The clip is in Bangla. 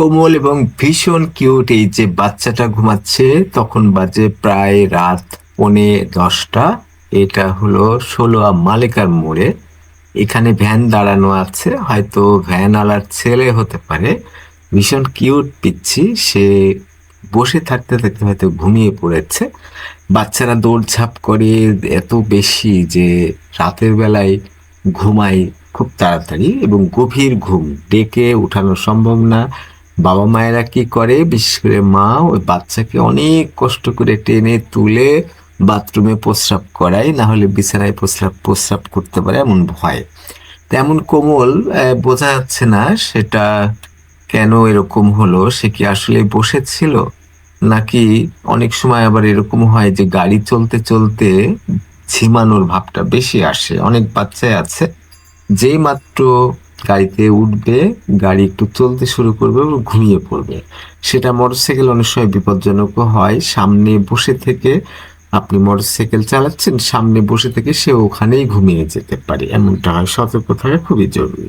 কোমল এবং ভীষণ কিউট এই যে বাচ্চাটা ঘুমাচ্ছে। তখন বাজে প্রায় রাত 10:45। এটা হলো 16 মালেকার মোড়ে। এখানে ভ্যান দাঁড়ানো আছে, হয়তো ভ্যান আলার ছেলে হতে পারে। ভীষণ কিউট পিচ্ছি, সে বসে থাকতে থাকতে হয়তো ঘুমিয়ে পড়েছে। বাচ্চারা দৌড়ঝাঁপ করে এত বেশি যে রাতের বেলায় ঘুমায় খুব তাড়াতাড়ি এবং গভীর ঘুম, ডেকে উঠানো সম্ভব না। বাবা মায়েরা কি করে, বিশেষ করে মা ওই বাচ্চাকে অনেক কষ্ট করে টেনে তুলে বাথরুমে প্রস্রাব করায়, না হলে বিছানায় প্রস্রাব প্রস্রাব করতে পারে এমন ভয়। তেমন কোমল, বোঝা যাচ্ছে না সেটা কেন এরকম হলো। সে কি আসলে বসেছিল, নাকি অনেক সময় আবার এরকম হয় যে গাড়ি চলতে চলতে ঝিমানোর ভাবটা বেশি আসে। অনেক বাচ্চাই আছে যেই মাত্র গাড়িতে উঠবে, গাড়ি একটু চলতে শুরু করবে এবং ঘুমিয়ে পড়বে। সেটা মোটরসাইকেল অনেক সময় বিপজ্জনকও হয়। সামনে বসে থেকে আপনি মোটরসাইকেল চালাচ্ছেন, সামনে বসে থেকে সে ওখানেই ঘুমিয়ে যেতে পারে, এমনটা হয়। সতর্ক থাকা খুবই জরুরি।